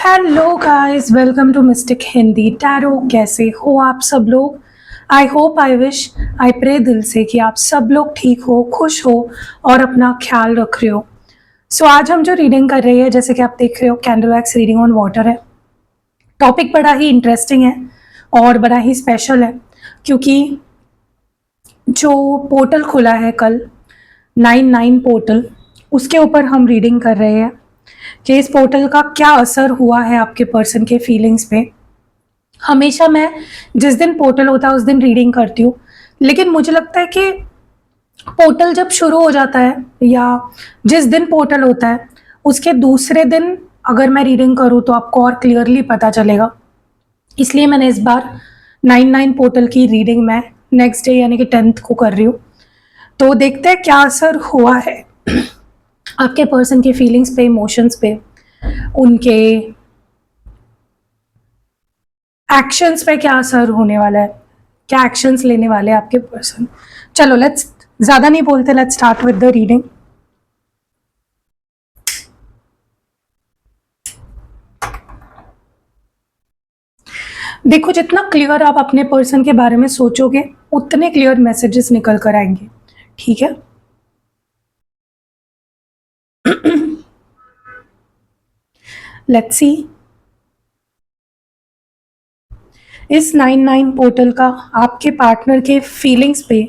Hello guys, welcome to mystic Hindi tarot. कैसे हो आप सब लोग? I hope, I wish, I pray दिल से कि आप सब लोग ठीक हो, खुश हो और अपना ख्याल रख रहे हो। सो आज हम जो रीडिंग कर रहे हैं, जैसे कि आप देख रहे हो, candle wax reading on water है। टॉपिक बड़ा ही इंटरेस्टिंग है और बड़ा ही स्पेशल है, क्योंकि जो पोर्टल खुला है कल, 9/9 पोर्टल, उसके ऊपर हम रीडिंग कर रहे हैं कि इस पोर्टल का क्या असर हुआ है आपके पर्सन के फीलिंग्स पे। हमेशा मैं जिस दिन पोर्टल होता है उस दिन रीडिंग करती हूँ, लेकिन मुझे लगता है कि पोर्टल जब शुरू हो जाता है या जिस दिन पोर्टल होता है उसके दूसरे दिन अगर मैं रीडिंग करूँ तो आपको और क्लियरली पता चलेगा। इसलिए मैंने इस बार 9/9 पोर्टल की रीडिंग मैं नेक्स्ट डे यानी कि 10th को कर रही हूँ। तो देखते हैं क्या असर हुआ है आपके पर्सन के फीलिंग्स पे, इमोशंस पे, उनके एक्शंस पे क्या असर होने वाला है, क्या एक्शंस लेने वाले हैं आपके पर्सन। चलो लेट्स, ज़्यादा नहीं बोलते, let's start with the reading. देखो, जितना क्लियर आप अपने पर्सन के बारे में सोचोगे उतने क्लियर मैसेजेस निकल कर आएंगे, ठीक है? लेट्स सी इस 9/9 पोर्टल का आपके पार्टनर के फीलिंग्स पे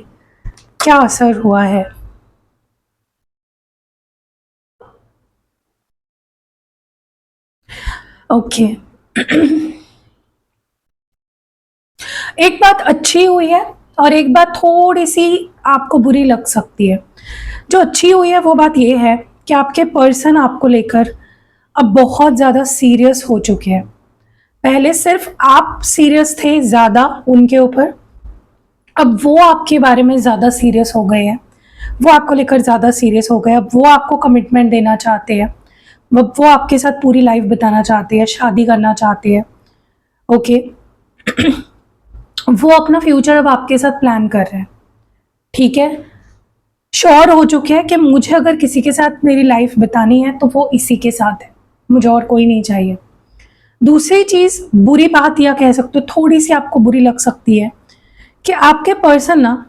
क्या असर हुआ है। ओके एक बात अच्छी हुई है और एक बात थोड़ी सी आपको बुरी लग सकती है। जो अच्छी हुई है वो बात ये है कि आपके पर्सन आपको लेकर अब बहुत ज़्यादा सीरियस हो चुके हैं। पहले सिर्फ आप सीरियस थे ज़्यादा उनके ऊपर, अब वो आपके बारे में ज़्यादा सीरियस हो गए हैं। वो आपको लेकर ज़्यादा सीरियस हो गए। अब वो आपको कमिटमेंट देना चाहते हैं, अब वो आपके साथ पूरी लाइफ बिताना चाहते हैं, शादी करना चाहते हैं। ओके वो अपना फ्यूचर अब आपके साथ प्लान कर रहे हैं, ठीक है? श्योर हो चुके हैं कि मुझे अगर किसी के साथ मेरी लाइफ बितानी है तो वो इसी के साथ है, मुझे और कोई नहीं चाहिए। दूसरी चीज़, बुरी बात या कह सकते हो थोड़ी सी आपको बुरी लग सकती है कि आपके पर्सन ना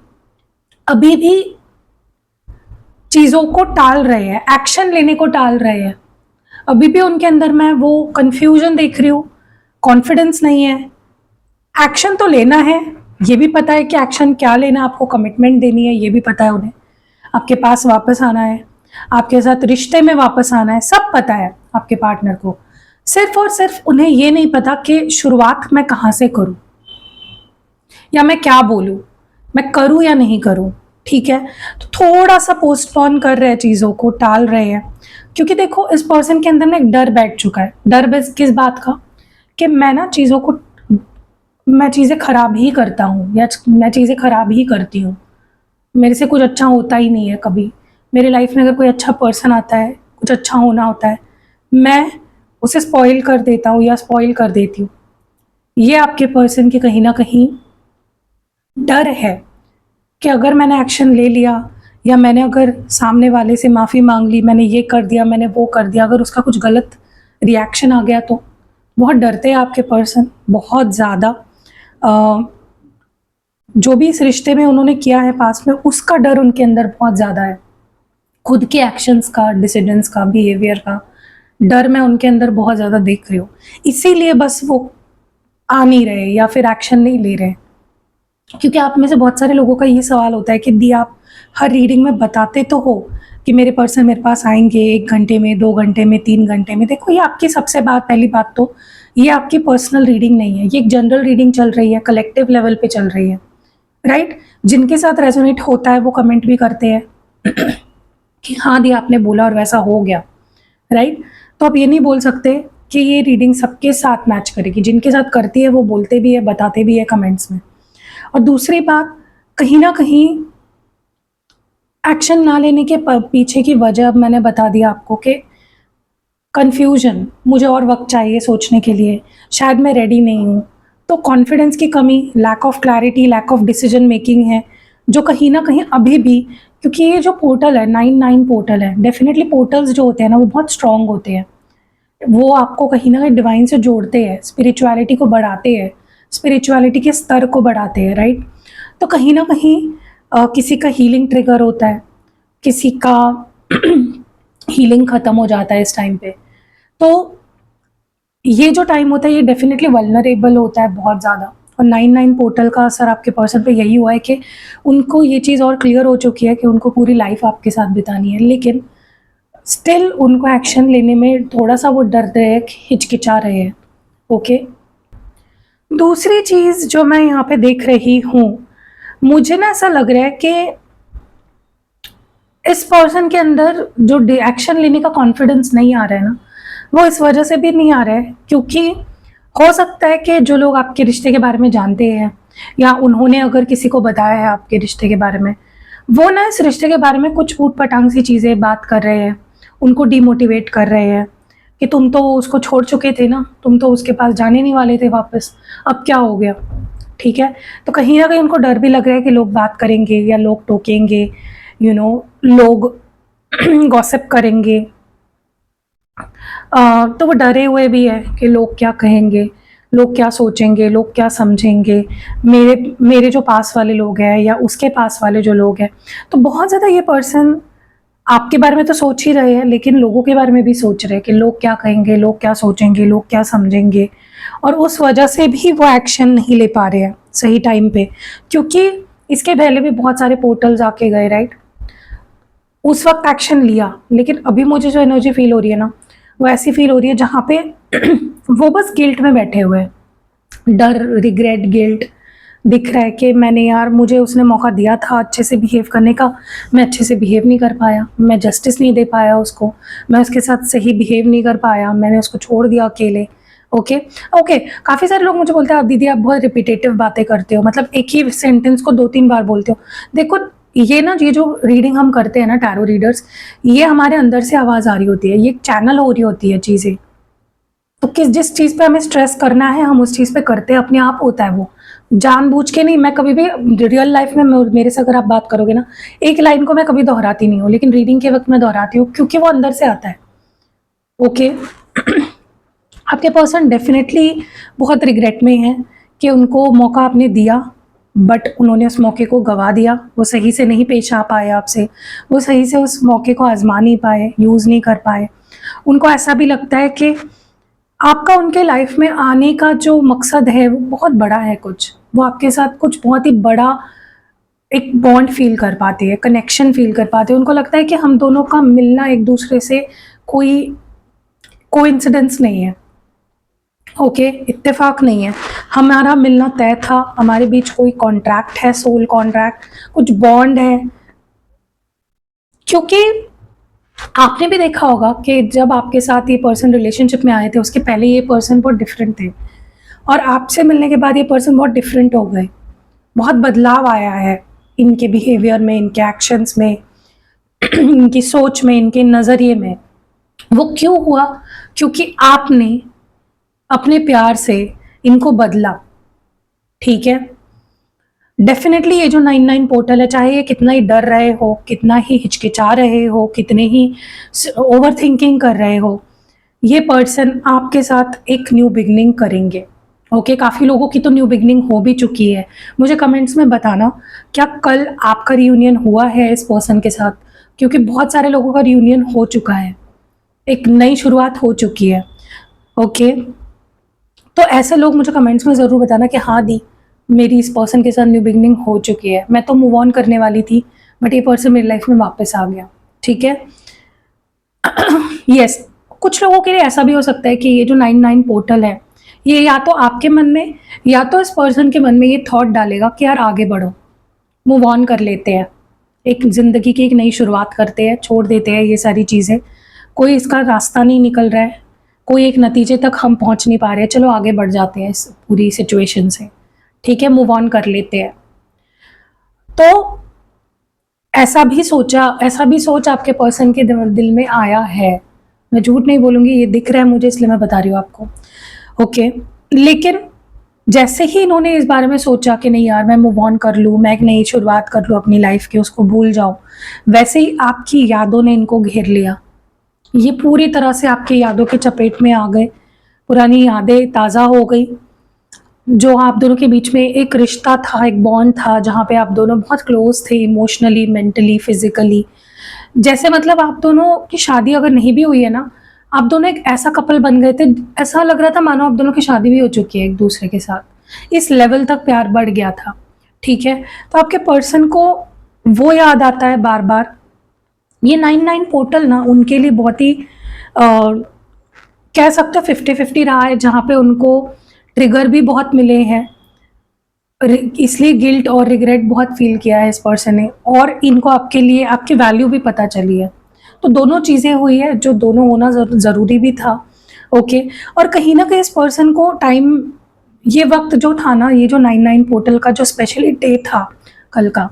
अभी भी चीज़ों को टाल रहे हैं, एक्शन लेने को टाल रहे हैं। अभी भी उनके अंदर मैं वो कंफ्यूजन देख रही हूँ, कॉन्फिडेंस नहीं है। एक्शन तो लेना है, ये भी पता है कि एक्शन क्या लेना, आपको कमिटमेंट देनी है, ये भी पता है उन्हें, आपके पास वापस आना है, आपके साथ रिश्ते में वापस आना है, सब पता है आपके पार्टनर को। सिर्फ और सिर्फ उन्हें ये नहीं पता कि शुरुआत मैं कहाँ से करूँ या मैं क्या बोलूँ, मैं करूँ या नहीं करूँ, ठीक है? तो थोड़ा सा पोस्टपोन कर रहे हैं, चीज़ों को टाल रहे हैं, क्योंकि देखो इस पर्सन के अंदर ना एक डर बैठ चुका है। डर किस बात का? कि मैं ना चीज़ों को, मैं चीज़ें ख़राब ही करता हूँ या मैं चीज़ें ख़राब ही करती हूँ, मेरे से कुछ अच्छा होता ही नहीं है कभी। मेरे लाइफ में अगर कोई अच्छा पर्सन आता है, कुछ अच्छा होना होता है, मैं उसे स्पॉइल कर देता हूँ या स्पॉइल कर देती हूँ। ये आपके पर्सन की कहीं ना कहीं डर है कि अगर मैंने एक्शन ले लिया या मैंने अगर सामने वाले से माफ़ी मांग ली, मैंने ये कर दिया, मैंने वो कर दिया, अगर उसका कुछ गलत रिएक्शन आ गया तो बहुत डरते हैं आपके पर्सन, बहुत ज़्यादा। जो भी इस रिश्ते में उन्होंने किया है पास्ट में, उसका डर उनके अंदर बहुत ज़्यादा है। खुद के एक्शंस का, डिसीजंस का, बिहेवियर का डर मैं उनके अंदर बहुत ज़्यादा देख रही हूँ। इसीलिए बस वो आ नहीं रहे या फिर एक्शन नहीं ले रहे। क्योंकि आप में से बहुत सारे लोगों का ये सवाल होता है कि दी आप हर रीडिंग में बताते तो हो कि मेरे पर्सन मेरे पास आएंगे 1 घंटे में, 2 घंटे में, 3 घंटे में। देखो, ये आपकी सबसे पहली बात तो ये आपकी पर्सनल रीडिंग नहीं है, ये एक जनरल रीडिंग चल रही है, कलेक्टिव लेवल पे चल रही है, राइट? जिनके साथ रेजोनेट होता है वो कमेंट भी करते हैं कि हाँ दी आपने बोला और वैसा हो गया, राइट? तो आप ये नहीं बोल सकते कि ये रीडिंग सबके साथ मैच करेगी। जिनके साथ करती है वो बोलते भी है, बताते भी है कमेंट्स में। और दूसरी बात, कहीं ना कहीं एक्शन ना लेने के पीछे की वजह अब मैंने बता दिया आपको कि कन्फ्यूजन, मुझे और वक्त चाहिए सोचने के लिए, शायद मैं रेडी नहीं हूँ। तो कॉन्फिडेंस की कमी, lack of clarity, lack of decision making है जो कहीं ना कहीं अभी भी, क्योंकि ये जो पोर्टल है 9/9 पोर्टल है, डेफिनेटली पोर्टल्स जो होते हैं ना वो बहुत स्ट्रांग होते हैं, वो आपको कहीं ना कहीं डिवाइन से जोड़ते हैं, स्पिरिचुअलिटी को बढ़ाते हैं, स्पिरिचुअलिटी के स्तर को बढ़ाते हैं, राइट। तो कहीं ना कहीं किसी का हीलिंग ट्रिगर होता है, किसी का हीलिंग ख़त्म हो जाता है इस टाइम पे। तो ये जो टाइम होता है ये डेफिनेटली वल्नरेबल होता है बहुत ज़्यादा। और 9/9 पोर्टल का असर आपके पर्सन पे यही हुआ है कि उनको ये चीज़ और क्लियर हो चुकी है कि उनको पूरी लाइफ आपके साथ बितानी है, लेकिन स्टिल उनको एक्शन लेने में थोड़ा सा वो डर रहे हैं, हिचकिचा रहे हैं। ओके, दूसरी चीज़ जो मैं यहाँ पे देख रही हूँ, मुझे ना ऐसा लग रहा है कि इस पर्सन के अंदर जो एक्शन लेने का कॉन्फिडेंस नहीं आ रहा है ना, वो इस वजह से भी नहीं आ रहा है क्योंकि हो सकता है कि जो लोग आपके रिश्ते के बारे में जानते हैं या उन्होंने अगर किसी को बताया है आपके रिश्ते के बारे में, वो ना इस रिश्ते के बारे में कुछ ऊट पटांग सी चीज़ें बात कर रहे हैं, उनको डीमोटिवेट कर रहे हैं कि तुम तो उसको छोड़ चुके थे ना, तुम तो उसके पास जाने नहीं वाले थे वापस, अब क्या हो गया। ठीक है, तो कहीं ना कहीं उनको डर भी लग रहा है कि लोग बात करेंगे या लोग टोकेंगे, लोग गॉसिप करेंगे। तो वो डरे हुए भी है कि लोग क्या कहेंगे, लोग क्या सोचेंगे, लोग क्या समझेंगे, मेरे मेरे जो पास वाले लोग हैं या उसके पास वाले जो लोग हैं। तो बहुत ज़्यादा ये पर्सन आपके बारे में तो सोच ही रहे हैं, लेकिन लोगों के बारे में भी सोच रहे हैं कि लोग क्या कहेंगे, लोग क्या सोचेंगे, लोग क्या समझेंगे। और उस वजह से भी वो एक्शन नहीं ले पा रहे हैं सही टाइम पे, क्योंकि इसके पहले भी बहुत सारे पोर्टल्स आके गए, राइट। उस वक्त एक्शन लिया, लेकिन अभी मुझे जो एनर्जी फील हो रही है ना, वो ऐसी फील हो रही है जहाँ पे वो बस गिल्ट में बैठे हुए हैं। डर, रिग्रेट, गिल्ट दिख रहा है कि मैंने यार, मुझे उसने मौका दिया था अच्छे से बिहेव करने का, मैं अच्छे से बिहेव नहीं कर पाया, मैं जस्टिस नहीं दे पाया उसको, मैं उसके साथ सही बिहेव नहीं कर पाया, मैंने उसको छोड़ दिया अकेले। ओके ओके, काफ़ी सारे लोग मुझे बोलते हैं आप दीदी आप बहुत रिपीटेटिव बातें करते हो, मतलब एक ही सेंटेंस को 2-3 बार बोलते हो। देखो ये ना, ये जो रीडिंग हम करते हैं ना, टैरो रीडर्स, ये हमारे अंदर से आवाज़ आ रही होती है, ये चैनल हो रही होती है चीज़ें। तो जिस चीज़ पे हमें स्ट्रेस करना है हम उस चीज़ पे करते हैं, अपने आप होता है वो, जानबूझ के नहीं। मैं कभी भी रियल लाइफ में मेरे से अगर आप बात करोगे ना, एक लाइन को मैं कभी दोहराती नहीं हूँ, लेकिन रीडिंग के वक्त मैं दोहराती हूँ क्योंकि वो अंदर से आता है। ओके आपके पर्सन डेफिनेटली बहुत रिग्रेट में है कि उनको मौका आपने दिया, बट उन्होंने उस मौके को गंवा दिया, वो सही से नहीं पेश आ पाए आपसे, वो सही से उस मौके को आजमा नहीं पाए, यूज़ नहीं कर पाए। उनको ऐसा भी लगता है कि आपका उनके लाइफ में आने का जो मकसद है वो बहुत बड़ा है, कुछ वो आपके साथ कुछ बहुत ही बड़ा एक बॉन्ड फील कर पाते हैं, कनेक्शन फील कर पाते हैं। उनको लगता है कि हम दोनों का मिलना एक दूसरे से कोई कोइंसिडेंस नहीं है, ओके इत्तेफाक नहीं है, हमारा मिलना तय था, हमारे बीच कोई कॉन्ट्रैक्ट है, सोल कॉन्ट्रैक्ट, कुछ बॉन्ड है। क्योंकि आपने भी देखा होगा कि जब आपके साथ ये पर्सन रिलेशनशिप में आए थे, उसके पहले ये पर्सन बहुत डिफरेंट थे, और आपसे मिलने के बाद ये पर्सन बहुत डिफरेंट हो गए, बहुत बदलाव आया है इनके बिहेवियर में, इनके एक्शंस में, इनकी सोच में, इनके नज़रिए में। वो क्यों हुआ? क्योंकि आपने अपने प्यार से इनको बदला। ठीक है, डेफिनेटली ये जो 9/9 पोर्टल है, चाहे ये कितना ही डर रहे हो, कितना ही हिचकिचा रहे हो, कितने ही ओवर थिंकिंग कर रहे हो, ये पर्सन आपके साथ एक न्यू बिगनिंग करेंगे। ओके काफ़ी लोगों की तो न्यू बिगनिंग हो भी चुकी है। मुझे कमेंट्स में बताना क्या कल आपका रियूनियन हुआ है इस पर्सन के साथ, क्योंकि बहुत सारे लोगों का रियूनियन हो चुका है, एक नई शुरुआत हो चुकी है। ओके तो ऐसे लोग मुझे कमेंट्स में ज़रूर बताना कि हाँ दी मेरी इस पर्सन के साथ न्यू बिगनिंग हो चुकी है, मैं तो मूव ऑन करने वाली थी बट ये पर्सन मेरी लाइफ में वापस आ गया। ठीक है यस कुछ लोगों के लिए ऐसा भी हो सकता है कि ये जो 9/9 पोर्टल है, ये या तो आपके मन में या तो इस पर्सन के मन में ये थॉट डालेगा कि यार आगे बढ़ो, मूव ऑन कर लेते हैं, एक ज़िंदगी की एक नई शुरुआत करते हैं, छोड़ देते हैं ये सारी चीज़ें, कोई इसका रास्ता नहीं निकल रहा है, कोई एक नतीजे तक हम पहुंच नहीं पा रहे, चलो आगे बढ़ जाते हैं इस पूरी सिचुएशन से। ठीक है, मूव ऑन कर लेते हैं। तो ऐसा भी सोच आपके पर्सन के दिल में आया है, मैं झूठ नहीं बोलूँगी, ये दिख रहा है मुझे इसलिए मैं बता रही हूँ आपको। ओके लेकिन जैसे ही इन्होंने इस बारे में सोचा कि नहीं यार मैं मूव ऑन कर लूँ, मैं एक नई शुरुआत कर लूँ अपनी लाइफ की, उसको भूल जाऊँ, वैसे ही आपकी यादों ने इनको घेर लिया, ये पूरी तरह से आपकी यादों के चपेट में आ गए, पुरानी यादें ताज़ा हो गई। जो आप दोनों के बीच में एक रिश्ता था, एक बॉन्ड था, जहाँ पे आप दोनों बहुत क्लोज थे इमोशनली, मेंटली, फिजिकली। जैसे मतलब आप दोनों की शादी अगर नहीं भी हुई है ना, आप दोनों एक ऐसा कपल बन गए थे, ऐसा लग रहा था मानो आप दोनों की शादी भी हो चुकी है एक दूसरे के साथ। इस लेवल तक प्यार बढ़ गया था, ठीक है। तो आपके पर्सन को वो याद आता है बार बार। ये 99 पोर्टल ना उनके लिए बहुत ही कह सकते हो 50-50 रहा है, जहाँ पे उनको ट्रिगर भी बहुत मिले हैं, इसलिए गिल्ट और रिग्रेट बहुत फील किया है इस पर्सन ने, और इनको आपके लिए आपकी वैल्यू भी पता चली है। तो दोनों चीज़ें हुई है जो दोनों होना ज़रूरी भी था, ओके। और कहीं ना कहीं इस पर्सन को टाइम, ये वक्त जो था ना, ये जो 99 पोर्टल का जो स्पेशली डे था कल का,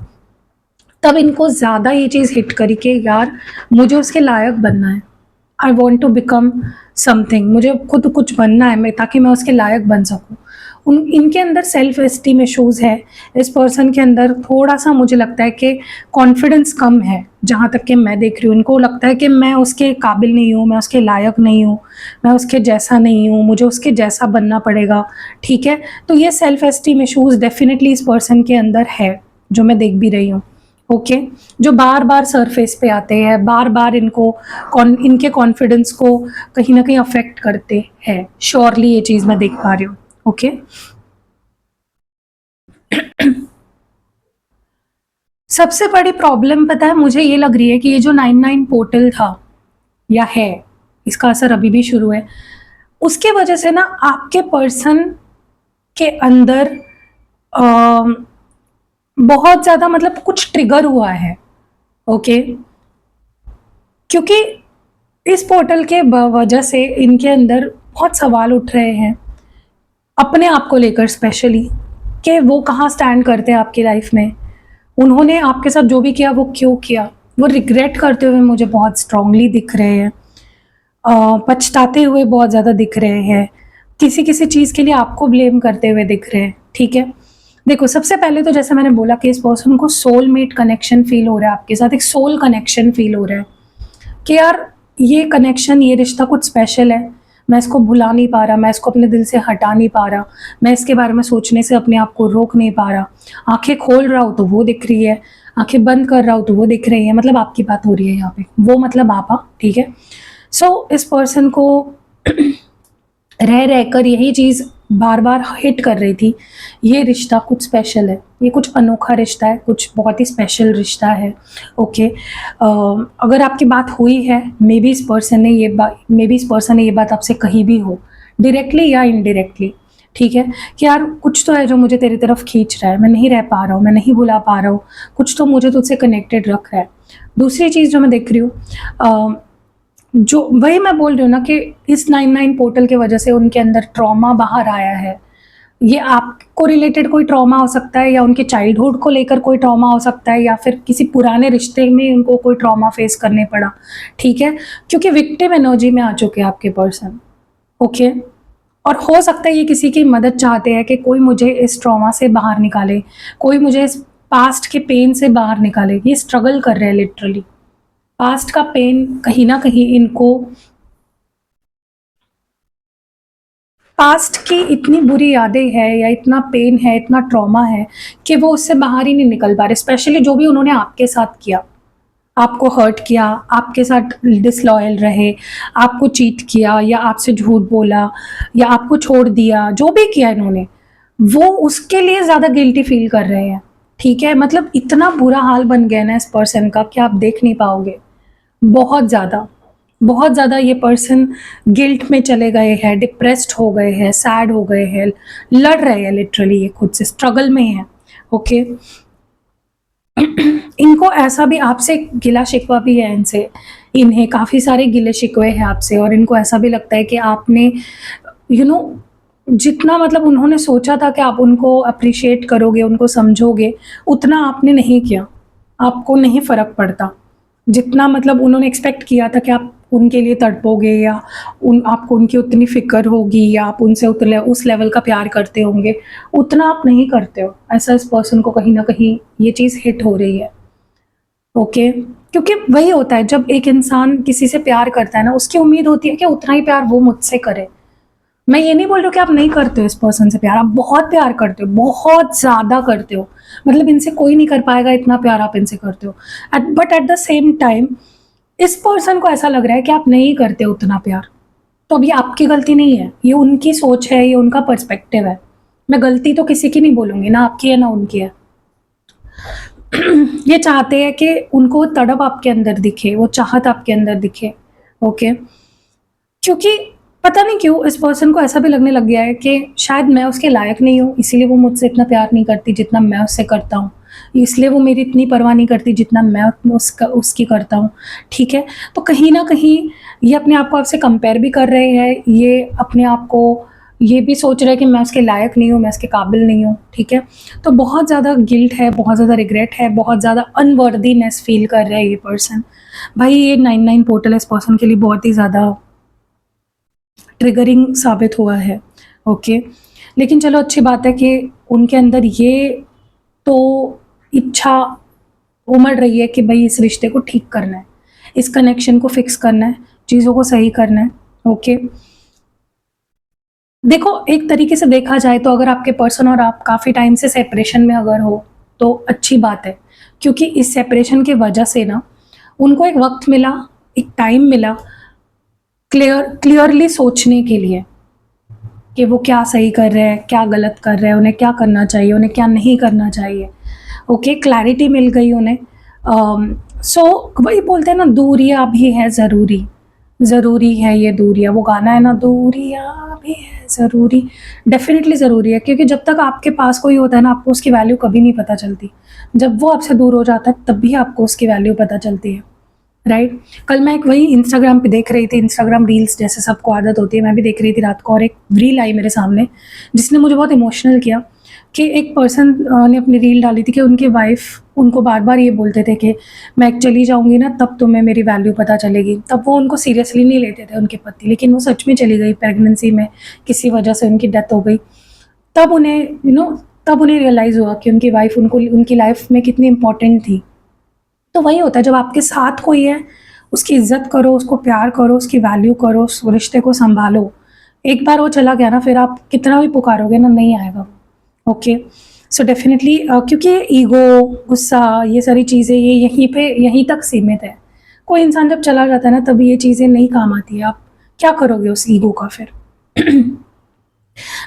तब इनको ज़्यादा ये चीज़ हिट करी कि यार मुझे उसके लायक बनना है। I want to become something, मुझे खुद कुछ बनना है मैं, ताकि मैं उसके लायक बन सकूं। इनके अंदर सेल्फ एस्टीम इश्यूज़ है। इस पर्सन के अंदर थोड़ा सा मुझे लगता है कि कॉन्फिडेंस कम है, जहाँ तक कि मैं देख रही हूँ। इनको लगता है कि मैं उसके काबिल नहीं हूँ, मैं उसके लायक नहीं हूँ, मैं उसके जैसा नहीं हूँ, मुझे उसके जैसा बनना पड़ेगा, ठीक है। तो ये सेल्फ एस्टीम इश्यूज़ डेफिनेटली इस पर्सन के अंदर है, जो मैं देख भी रही हूँ, ओके। जो बार बार सरफेस पे आते हैं, बार बार इनको इनके कॉन्फिडेंस को कहीं ना कहीं अफेक्ट करते हैं। श्योरली ये चीज़ मैं देख पा रही हूँ, ओके। सबसे बड़ी प्रॉब्लम पता है मुझे ये लग रही है कि ये जो 99 पोर्टल था या है, इसका असर अभी भी शुरू है, उसके वजह से ना आपके पर्सन के अंदर बहुत ज़्यादा मतलब कुछ ट्रिगर हुआ है, ओके। क्योंकि इस पोर्टल के वजह से इनके अंदर बहुत सवाल उठ रहे हैं अपने आप को लेकर, स्पेशली कि वो कहाँ स्टैंड करते हैं आपकी लाइफ में, उन्होंने आपके साथ जो भी किया वो क्यों किया। वो रिग्रेट करते हुए मुझे बहुत स्ट्रांगली दिख रहे हैं, पछताते हुए बहुत ज़्यादा दिख रहे हैं, किसी किसी चीज़ के लिए आपको ब्लेम करते हुए दिख रहे हैं, ठीक है। देखो सबसे पहले तो जैसे मैंने बोला कि इस पर्सन को सोलमेट कनेक्शन फील हो रहा है आपके साथ, एक सोल कनेक्शन फील हो रहा है कि यार ये कनेक्शन, ये रिश्ता कुछ स्पेशल है, मैं इसको भुला नहीं पा रहा, मैं इसको अपने दिल से हटा नहीं पा रहा, मैं इसके बारे में सोचने से अपने आप को रोक नहीं पा रहा। आंखें खोल रहा हूँ तो वो दिख रही है, आंखें बंद कर रहा हूँ तो वो दिख रही है, मतलब आपकी बात हो रही है यहाँ पे, वो मतलब आप, ठीक है। सो इस पर्सन को रह रहकर यही चीज़ बार बार हिट कर रही थी, ये रिश्ता कुछ स्पेशल है, ये कुछ अनोखा रिश्ता है, कुछ बहुत ही स्पेशल रिश्ता है, ओके। अगर आपकी बात हुई है, मे बी इस पर्सन ने ये बात आपसे कही भी हो, डायरेक्टली या इनडायरेक्टली, ठीक है, कि यार कुछ तो है जो मुझे तेरी तरफ खींच रहा है, मैं नहीं रह पा रहा हूँ, मैं नहीं भुला पा रहा हूँ, कुछ तो मुझे तुझसे कनेक्टेड रख रहा है। दूसरी चीज़ जो मैं देख रही हूँ, जो वही मैं बोल रही हूँ ना कि इस 99 पोर्टल की वजह से उनके अंदर ट्रॉमा बाहर आया है। ये आपको रिलेटेड कोई ट्रॉमा हो सकता है, या उनके चाइल्डहुड को लेकर कोई ट्रॉमा हो सकता है, या फिर किसी पुराने रिश्ते में उनको कोई ट्रॉमा फेस करने पड़ा, ठीक है। क्योंकि विक्टिम एनर्जी में आ चुके हैं आपके पर्सन, ओके। और हो सकता है ये किसी की मदद चाहते हैं कि कोई मुझे इस ट्रॉमा से बाहर निकाले, कोई मुझे इस पास्ट के पेन से बाहर निकाले। ये स्ट्रगल कर रहे हैं लिटरली, पास्ट का पेन कहीं ना कहीं इनको, पास्ट की इतनी बुरी यादें हैं या इतना पेन है, इतना ट्रॉमा है कि वो उससे बाहर ही नहीं निकल पा रहे। स्पेशली जो भी उन्होंने आपके साथ किया, आपको हर्ट किया, आपके साथ डिसलॉयल रहे, आपको चीट किया या आपसे झूठ बोला या आपको छोड़ दिया, जो भी किया इन्होंने, वो उसके लिए ज़्यादा गिल्टी फील कर रहे हैं, ठीक है। मतलब इतना बुरा हाल बन गया ना इस पर्सन का कि आप देख नहीं पाओगे। बहुत ज़्यादा, बहुत ज़्यादा ये पर्सन गिल्ट में चले गए हैं, डिप्रेस्ड हो गए हैं, सैड हो गए हैं, लड़ रहे हैं लिटरली, ये खुद से स्ट्रगल में है, ओके। इनको ऐसा भी आपसे गिला शिकवा भी है, इनसे, इन्हें काफ़ी सारे गिले शिकवे हैं आपसे, और इनको ऐसा भी लगता है कि आपने जितना मतलब उन्होंने सोचा था कि आप उनको अप्रिशिएट करोगे, उनको समझोगे, उतना आपने नहीं किया, आपको नहीं फ़र्क पड़ता। जितना मतलब उन्होंने एक्सपेक्ट किया था कि आप उनके लिए तड़पोगे, या आपको उनकी उतनी फ़िक्र होगी, या आप उनसे उतने उस लेवल का प्यार करते होंगे, उतना आप नहीं करते हो। ऐसा इस पर्सन को कहीं ना कहीं ये चीज़ हिट हो रही है। ओके, क्योंकि वही होता है जब एक इंसान किसी से प्यार करता है ना, उसकी उम्मीद होती है कि उतना ही प्यार वो मुझसे करे। मैं ये नहीं बोल रही हूँ कि आप नहीं करते हो इस पर्सन से प्यार, आप बहुत प्यार करते हो, बहुत ज़्यादा करते हो, मतलब इनसे कोई नहीं कर पाएगा इतना प्यार आप इनसे करते हो। But at the same time इस पर्सन को ऐसा लग रहा है कि आप नहीं करते उतना प्यार, तो अब ये आपकी गलती नहीं है, ये उनकी सोच है, ये उनका पर्सपेक्टिव है। मैं गलती तो किसी की नहीं बोलूँगी, ना आपकी है ना उनकी है। ये चाहते हैं कि उनको वो तड़प आपके अंदर दिखे, वो चाहत आपके अंदर दिखे। ओके, क्योंकि पता नहीं क्यों इस पर्सन को ऐसा भी लगने लग गया है कि शायद मैं उसके लायक नहीं हूँ, इसीलिए वो मुझसे इतना प्यार नहीं करती जितना मैं उससे करता हूँ, इसलिए वो मेरी इतनी परवाह नहीं करती जितना मैं उसकी करता हूँ। ठीक है, तो कहीं ना कहीं ये अपने आप को आपसे कंपेयर भी कर रहे हैं, ये अपने आप को ये भी सोच रहे हैं कि मैं उसके लायक नहीं हूँ, मैं उसके काबिल नहीं हूँ। ठीक है, तो बहुत ज़्यादा गिल्ट है, बहुत ज़्यादा रिग्रेट है, बहुत ज़्यादा अनवर्दीनेस फील कर रहा है ये पर्सन। भाई ये 99 पोर्टल इस पर्सन के लिए बहुत ही ज़्यादा ट्रिगरिंग साबित हुआ है। ओके, लेकिन चलो अच्छी बात है कि उनके अंदर ये तो इच्छा उमड़ रही है कि भाई इस रिश्ते को ठीक करना है, इस कनेक्शन को फिक्स करना है, चीज़ों को सही करना है। ओके, देखो एक तरीके से देखा जाए तो अगर आपके पर्सन और आप काफ़ी टाइम से सेपरेशन में अगर हो तो अच्छी बात है, क्योंकि इस सेपरेशन की वजह से ना उनको एक वक्त मिला, एक टाइम मिला क्लियरली सोचने के लिए कि वो क्या सही कर रहे हैं, क्या गलत कर रहे हैं, उन्हें क्या करना चाहिए, उन्हें क्या नहीं करना चाहिए। ओके, क्लैरिटी मिल गई उन्हें। सो वही बोलते हैं ना, दूरियां भी है ज़रूरी, ज़रूरी है ये दूरियां, वो गाना है ना, दूरियां भी है ज़रूरी। डेफिनेटली ज़रूरी है, क्योंकि जब तक आपके पास कोई होता है ना, आपको उसकी वैल्यू कभी नहीं पता चलती। जब वो आपसे दूर हो जाता है तब भी आपको उसकी वैल्यू पता चलती है, राइट। कल मैं एक वही इंस्टाग्राम पे देख रही थी, इंस्टाग्राम रील्स जैसे सबको आदत होती है, मैं भी देख रही थी रात को, और एक रील आई मेरे सामने जिसने मुझे बहुत इमोशनल किया। कि एक पर्सन ने अपनी रील डाली थी कि उनकी वाइफ उनको बार बार ये बोलते थे कि मैं चली जाऊंगी ना तब तुम्हें मेरी वैल्यू पता चलेगी। तब वो उनको सीरियसली नहीं लेते थे उनके पति, लेकिन वो सच में चली गई प्रेगनेंसी में, किसी वजह से उनकी डेथ हो गई। तब उन्हें तब उन्हें रियलाइज़ हुआ कि उनकी वाइफ उनको उनकी लाइफ में कितनी इंपॉर्टेंट थी। तो वही होता है जब आपके साथ कोई है, उसकी इज्जत करो, उसको प्यार करो, उसकी वैल्यू करो, उस रिश्ते को संभालो। एक बार वो चला गया ना, फिर आप कितना भी पुकारोगे ना, नहीं आएगा वो। ओके, सो डेफिनेटली क्योंकि ईगो, गुस्सा, ये सारी चीज़ें ये यहीं तक सीमित है। कोई इंसान जब चला जाता है ना तब ये चीज़ें नहीं काम आती है। आप क्या करोगे उस ईगो का फिर?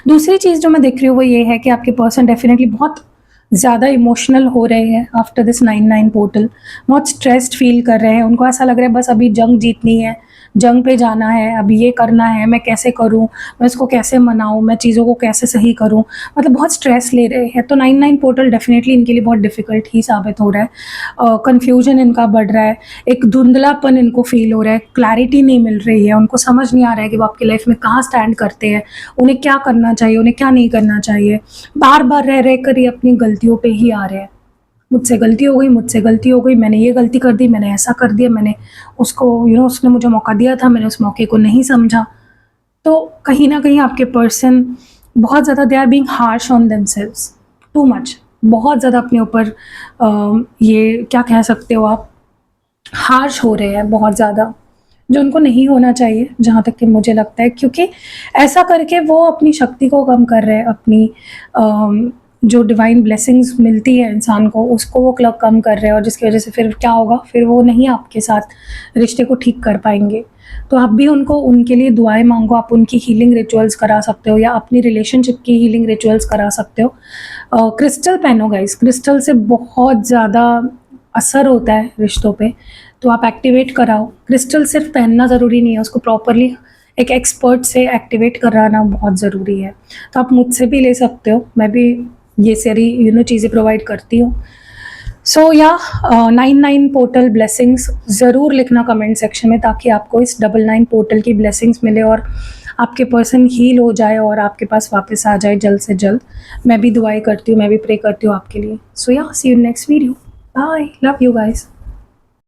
दूसरी चीज़ जो मैं देख रही हूँ वो ये है कि आपके पर्सन डेफिनेटली बहुत ज़्यादा इमोशनल हो रहे हैं आफ्टर दिस 99 पोर्टल। बहुत स्ट्रेस्ड फील कर रहे हैं, उनको ऐसा लग रहा है बस अभी जंग जीतनी है, जंग पे जाना है, अभी ये करना है, मैं कैसे करूं, मैं इसको कैसे मनाऊं, मैं चीज़ों को कैसे सही करूं, मतलब बहुत स्ट्रेस ले रहे हैं। तो 99 पोर्टल डेफिनेटली इनके लिए बहुत डिफिकल्ट ही साबित हो रहा है। कन्फ्यूजन इनका बढ़ रहा है, एक धुंधलापन इनको फील हो रहा है, क्लैरिटी नहीं मिल रही है, उनको समझ नहीं आ रहा है कि वो आपकी लाइफ में कहाँ स्टैंड करते हैं, उन्हें क्या करना चाहिए, उन्हें क्या नहीं करना चाहिए। बार बार रह कर ये अपनी गलतियों पे ही आ रहे हैं, मुझसे गलती हो गई, मुझसे गलती हो गई, मैंने ये गलती कर दी, मैंने ऐसा कर दिया, मैंने उसको उसने मुझे मौका दिया था, मैंने उस मौके को नहीं समझा। तो कहीं ना कहीं आपके पर्सन बहुत ज़्यादा they are being harsh on themselves, too much, बहुत ज़्यादा अपने ऊपर ये क्या कह सकते हो आप, हार्श हो रहे हैं बहुत ज़्यादा, जो उनको नहीं होना चाहिए जहाँ तक कि मुझे लगता है। क्योंकि ऐसा करके वो अपनी शक्ति को कम कर रहे हैं, अपनी जो डिवाइन ब्लेसिंग्स मिलती है इंसान को उसको वो क्लब कम कर रहे हैं, और जिसकी वजह से फिर क्या होगा, फिर वो नहीं आपके साथ रिश्ते को ठीक कर पाएंगे। तो आप भी उनको उनके लिए दुआएं मांगो, आप उनकी हीलिंग रिचुअल्स करा सकते हो या अपनी रिलेशनशिप की हीलिंग रिचुअल्स करा सकते हो। क्रिस्टल पहनो गाइस, क्रिस्टल से बहुत ज़्यादा असर होता है रिश्तों पे, तो आप एक्टिवेट कराओ। क्रिस्टल सिर्फ पहनना ज़रूरी नहीं है, उसको प्रॉपरली एक एक्सपर्ट से एक्टिवेट कराना बहुत ज़रूरी है। तो आप मुझसे भी ले सकते हो, मैं भी ये सारी चीज़ें प्रोवाइड करती हूँ। सो या 99 पोर्टल ब्लेसिंग्स ज़रूर लिखना कमेंट सेक्शन में, ताकि आपको इस 99 पोर्टल की ब्लेसिंग्स मिले और आपके पर्सन हील हो जाए और आपके पास वापस आ जाए जल्द से जल्द। मैं भी दुआएं करती हूँ, मैं भी प्रे करती हूँ आपके लिए। So yeah see you next video, bye, love you guys.